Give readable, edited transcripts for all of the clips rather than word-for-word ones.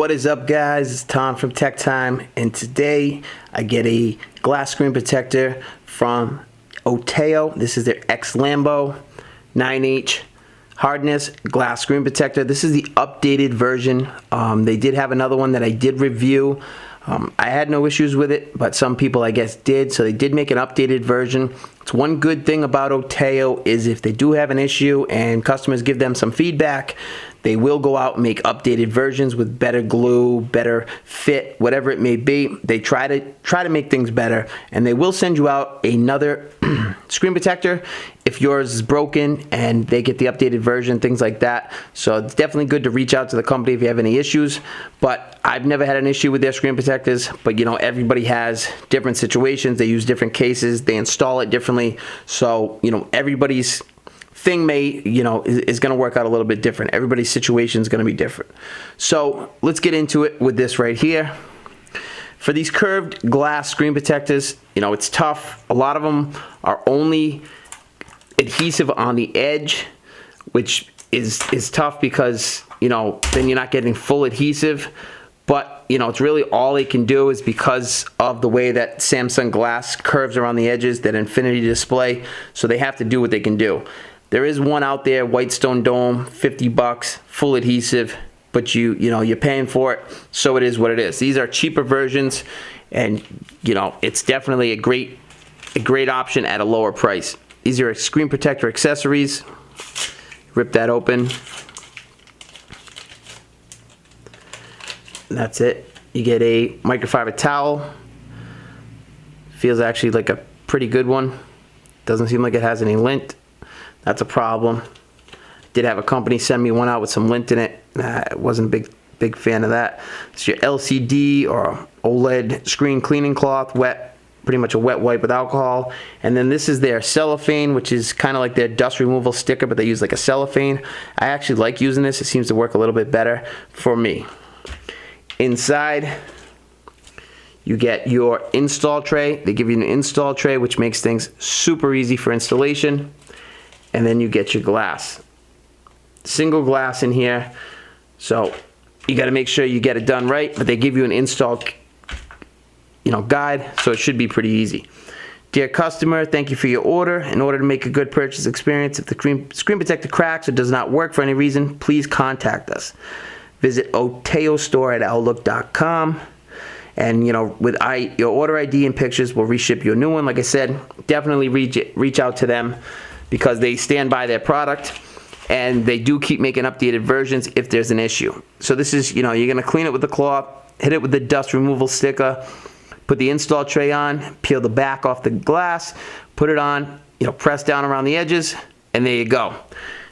What is up, guys? It's Tom from Tech Time, and today I get a glass screen protector from OTAO. This is their X Lambo 9H hardness glass screen protector. This is the updated version. They did have another one that I did review. I had no issues with it, but some people I guess did, so they did make an updated version. It's one good thing about OTAO is if they do have an issue and customers give them some feedback, they will go out and make updated versions with better glue, better fit, whatever it may be. They try to make things better, and they will send you out another screen protector if yours is broken and they get the updated version, things like that. So it's definitely good to reach out to the company if you have any issues. But I've never had an issue with their screen protectors, but you know, everybody has different situations. They use different cases, they install it differently. So, you know, everybody's thing may, you know, is going to work out a little bit different. Everybody's situation is going to be different. So let's get into it with this right here. For these curved glass screen protectors, you know, it's tough. A lot of them are only adhesive on the edge, which is tough because, you know, then you're not getting full adhesive. But, you know, it's really all they can do is because of the way that Samsung glass curves around the edges, that Infinity display, so they have to do what they can do. There is one out there, Whitestone Dome, 50 bucks, full adhesive, but you know, you're paying for it, so it is what it is. These are cheaper versions, and you know, it's definitely a great option at a lower price. These are screen protector accessories. Rip that open. And that's it. You get a microfiber towel. Feels actually like a pretty good one. Doesn't seem like it has any lint. That's a problem. Did have a company send me one out with some lint in it. I wasn't a big fan of that. It's your LCD or OLED screen cleaning cloth, wet, pretty much a wet wipe with alcohol. And then this is their cellophane, which is kind of like their dust removal sticker, but they use like a cellophane. I actually like using this. It seems to work a little bit better for me. Inside, you get your install tray. They give you an install tray, which makes things super easy for installation. And then you get your glass. Single glass in here. So you got to make sure you get it done right, but they give you an install, you know, guide, so it should be pretty easy. Dear customer, thank you for your order. In order to make a good purchase experience, if the screen protector cracks or does not work for any reason, please contact us. Visit otaostore@outlook.com. And, you know, with your order ID and pictures, we'll reship you a new one. Like I said, definitely reach out to them because they stand by their product, and they do keep making updated versions if there's an issue. So this is, you know, you're going to clean it with the cloth, hit it with the dust removal sticker, put the install tray on, peel the back off the glass, put it on, you know, press down around the edges, and there you go.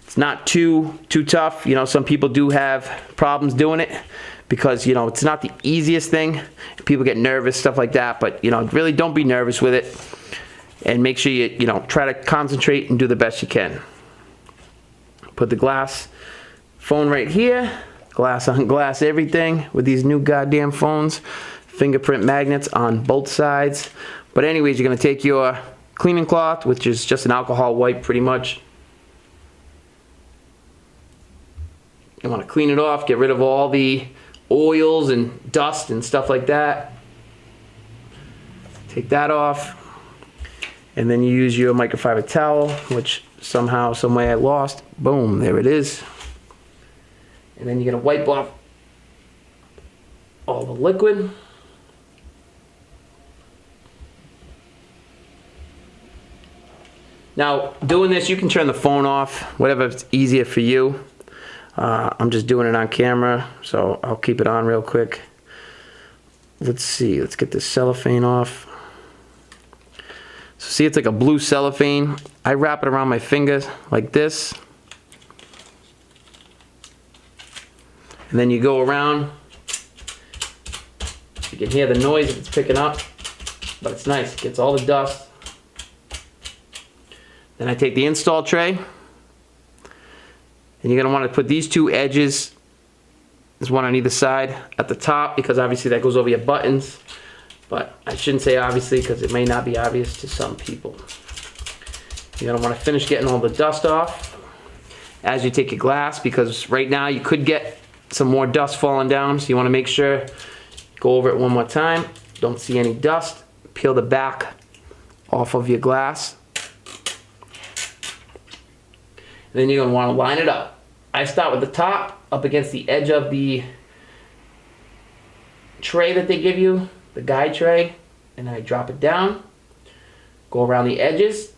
It's not too tough. You know, some people do have problems doing it because, you know, it's not the easiest thing. People get nervous, stuff like that, but, you know, really don't be nervous with it, and make sure you know, try to concentrate and do the best you can. Put the glass phone right here, glass on glass everything with these new goddamn phones, fingerprint magnets on both sides. But anyways, you're gonna take your cleaning cloth, which is just an alcohol wipe pretty much. You want to clean it off, get rid of all the oils and dust and stuff like that. Take that off. And then you use your microfiber towel, which somehow, some way I lost. Boom, there it is. And then you're gonna wipe off all the liquid. Now, doing this, you can turn the phone off, whatever's easier for you. I'm just doing it on camera, so I'll keep it on real quick. Let's see, let's get this cellophane off. So see, it's like a blue cellophane. I wrap it around my fingers like this. And then you go around. You can hear the noise if it's picking up, but it's nice. It gets all the dust. Then I take the install tray. And you're going to want to put these two edges, there's one on either side, at the top, because obviously that goes over your buttons. But I shouldn't say obviously because it may not be obvious to some people. You're going to want to finish getting all the dust off as you take your glass, because right now you could get some more dust falling down, so you want to make sure, go over it one more time. Don't see any dust. Peel the back off of your glass. And then you're going to want to line it up. I start with the top up against the edge of the tray that they give you, the guide tray, and I drop it down. Go around the edges.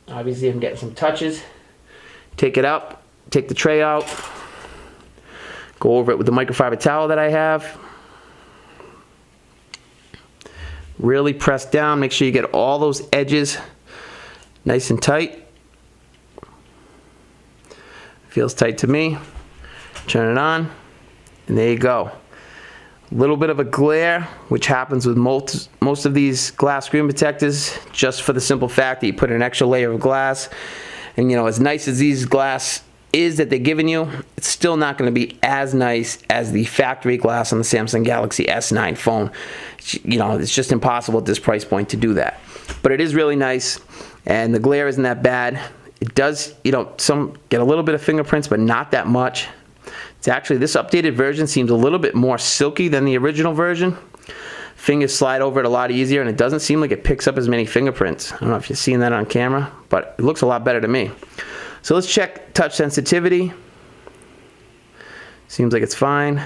Obviously I'm getting some touches. Take it up, take the tray out, go over it with the microfiber towel that I have. Really press down, make sure you get all those edges nice and tight. Feels tight to me. Turn it on, and there you go. A little bit of a glare, which happens with most of these glass screen protectors, just for the simple fact that you put an extra layer of glass. And you know, as nice as these glass is that they're giving you, it's still not going to be as nice as the factory glass on the Samsung Galaxy S9 phone. You know, it's just impossible at this price point to do that. But it is really nice, and the glare isn't that bad. It does, you know, some get a little bit of fingerprints, but not that much. It's actually, this updated version seems a little bit more silky than the original version. Fingers slide over it a lot easier, and it doesn't seem like it picks up as many fingerprints. I don't know if you're seeing that on camera, but it looks a lot better to me. So let's check touch sensitivity. Seems like it's fine.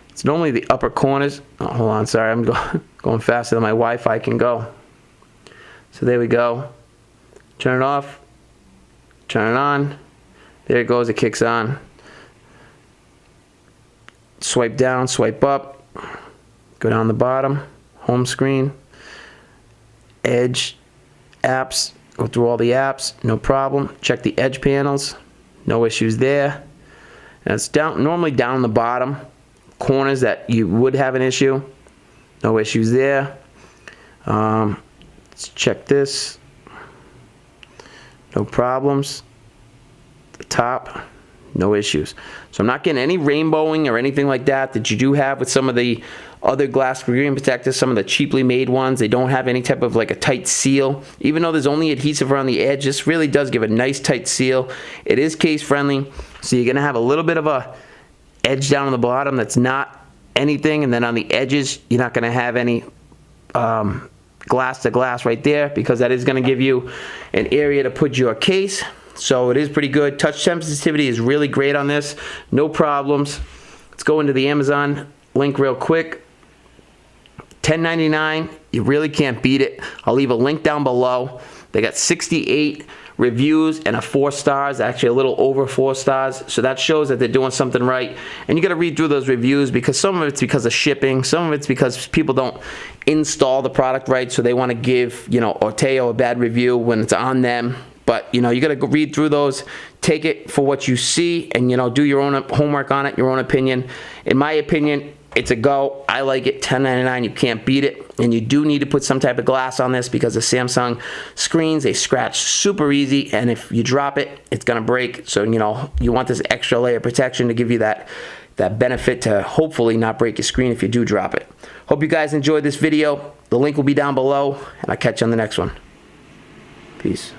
It's normally the upper corners. Oh, hold on, sorry, I'm going faster than my Wi-Fi can go. So there we go. Turn it off. Turn it on. There it goes, it kicks on. Swipe down, swipe up. Go down the bottom, home screen, edge, apps, go through all the apps, no problem. Check the edge panels, no issues there. And it's down, normally down the bottom, corners that you would have an issue, no issues there. Let's check this, no problems. The top, no issues. So I'm not getting any rainbowing or anything like that that you do have with some of the other glass screen protectors, some of the cheaply made ones. They don't have any type of like a tight seal. Even though there's only adhesive around the edge, this really does give a nice tight seal. It is case friendly, so you're gonna have a little bit of a edge down on the bottom that's not anything, and then on the edges you're not gonna have any glass to glass right there, because that is gonna give you an area to put your case. So it is pretty good. Touch sensitivity is really great on this. No problems. Let's go into the Amazon link real quick. $10.99. You really can't beat it. I'll leave a link down below. They got 68 reviews and a 4 stars, actually a little over 4 stars. So that shows that they're doing something right. And you got to read through those reviews, because some of it's because of shipping, some of it's because people don't install the product right, so they want to give, you know, OTAO a bad review when it's on them. But, you know, you got to go read through those, take it for what you see, and, you know, do your own homework on it, your own opinion. In my opinion, it's a go. I like it. $10.99, you can't beat it. And you do need to put some type of glass on this, because the Samsung screens, they scratch super easy, and if you drop it, it's going to break. So, you know, you want this extra layer of protection to give you that benefit to hopefully not break your screen if you do drop it. Hope you guys enjoyed this video. The link will be down below, and I'll catch you on the next one. Peace.